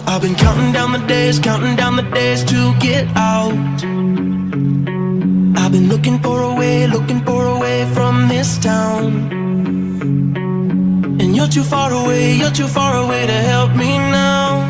I've been counting down the days to get out. I've been looking for a way from this town. And you're too far away to help me now.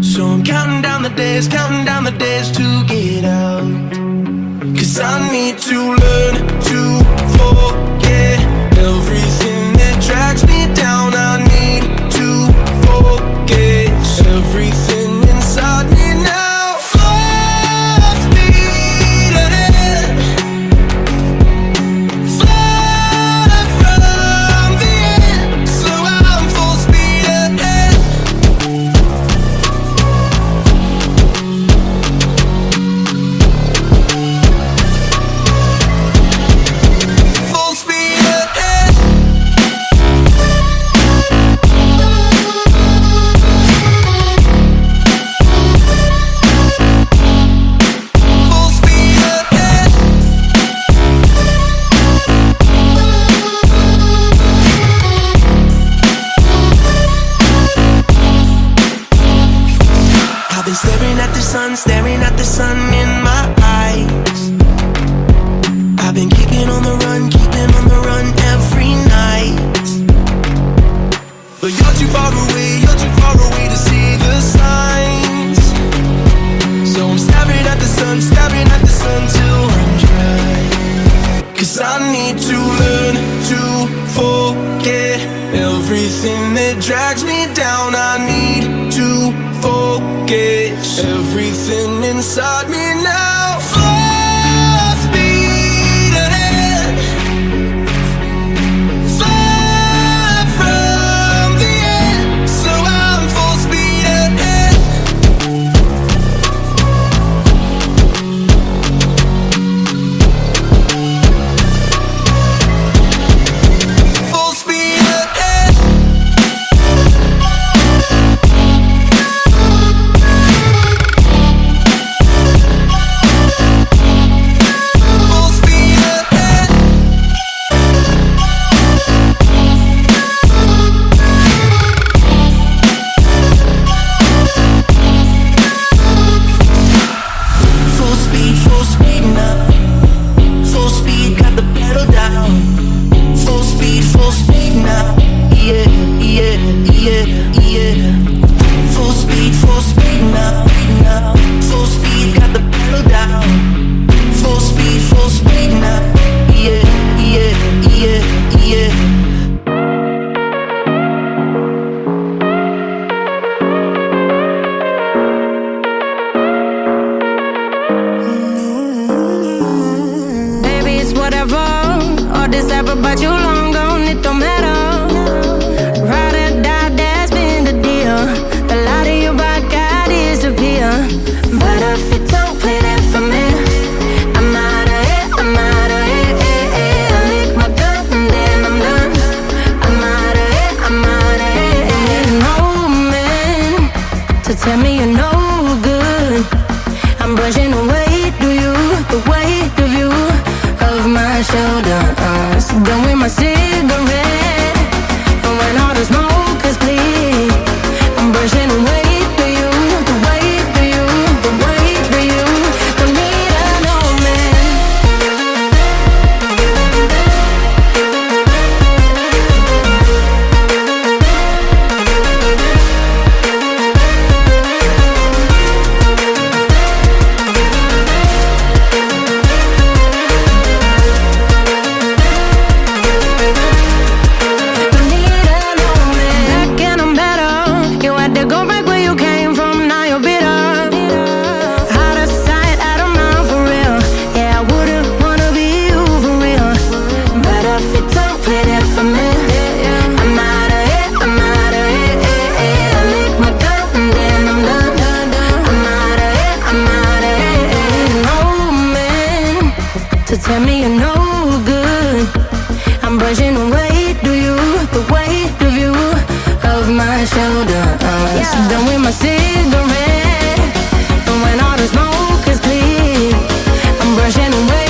So I'm counting down the days to get out. 'Cause I need to learn to forget everything that drags me down. I need to forget everything inside me now. Full speed ahead, fly from the end. So I'm full speed ahead. Full speed ahead. Full speed ahead. I've been staring at the sun in my eyes. I've been keeping on the run every night. But you're too far away to see the signs. So I'm staring at the sun till I'm dry. 'Cause I need to learn to forget everything that drags me down. I need to forget everything inside me now. Full speed ahead, fly from the end. So I'm full speed ahead. Full speed ahead. Full speed ahead. Full speed now. Full speed, got the pedal down. Full speed now. Yeah, yeah, yeah, yeah. Full speed now. Full speed, got the pedal down. Full speed now. Yeah, yeah, yeah, yeah. Baby, it's whatever. All this ever but you long gone, it don't matter. Ride or die, that's been the deal. The light of your body got disappear. But if you don't play that for me, I'm out of it. I lick my gun and then I'm done. I'm out of it. And there's no man to tell me you're no good. I'm brushing away the weight of you, of my shoulders. Done with my cigarette, and when all the smoke is clear, I'm brushing away the weight of you. Don't need a no man. To tell me you're no good, I'm brushing away the weight of you, of my shoulders. Done with my cigarette, and when all the smoke is clear, I'm brushing away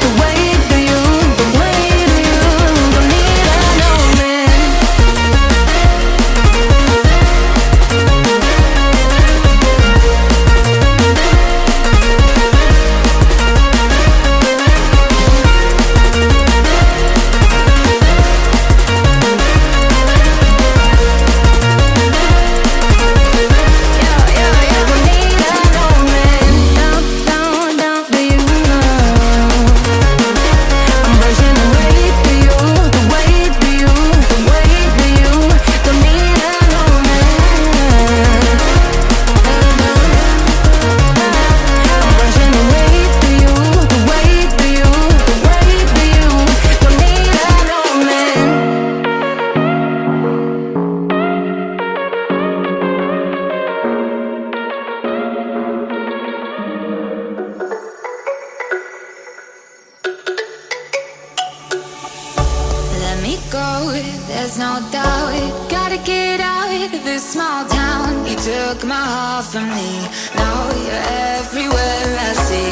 the weight of you. Don't need a no man. this small town. You took my heart from me. Now you're everywhere I see.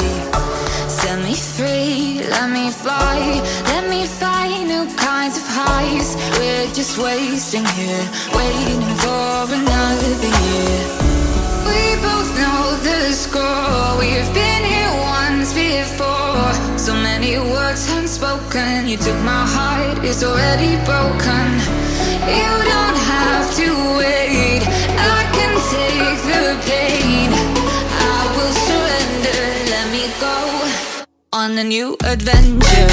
Set me free, let me fly. Let me find new kinds of highs. We're just wasting here, waiting for another year. We both know the score. We've been here once before. So many words unspoken. You took my heart, it's already broken. You don't have to wait, I can take the pain. I will surrender, let me go on a new adventure.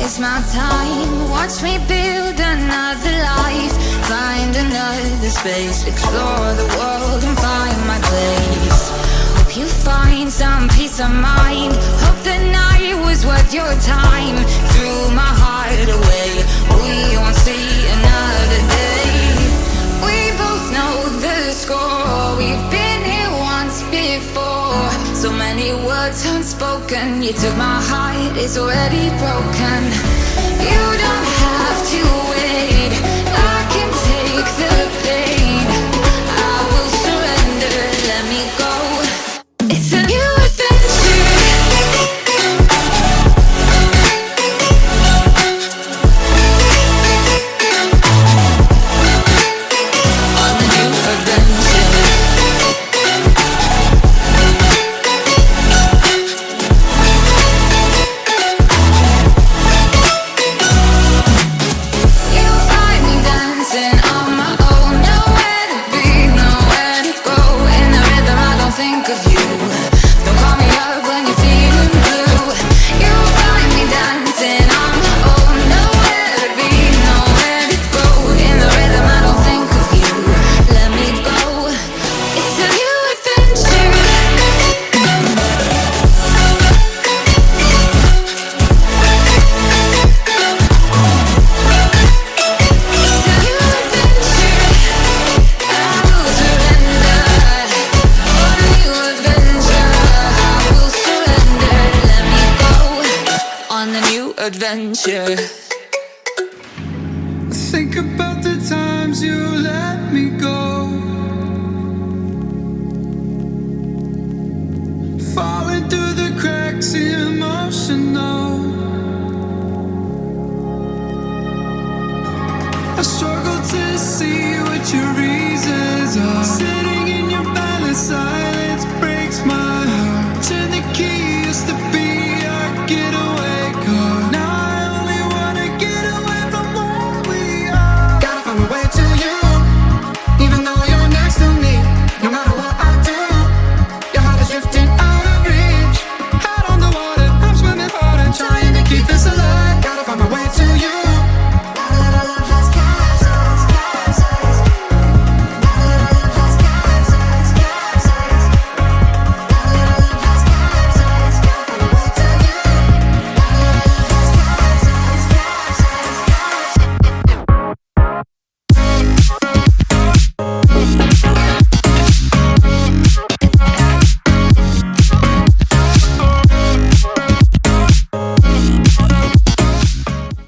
It's my time, watch me build another life. Find another space, explore the world and find my place. Hope you find some peace of mind. Hope the night was worth your time. Threw my heart away, we won't see another day. We both know the score, we've been here once before. So many words unspoken. You took my heart, it's already broken. You don't have to wait, I can take the pain. I will surrender, let me go. It's a new adventure. On a new adventure. Adventure.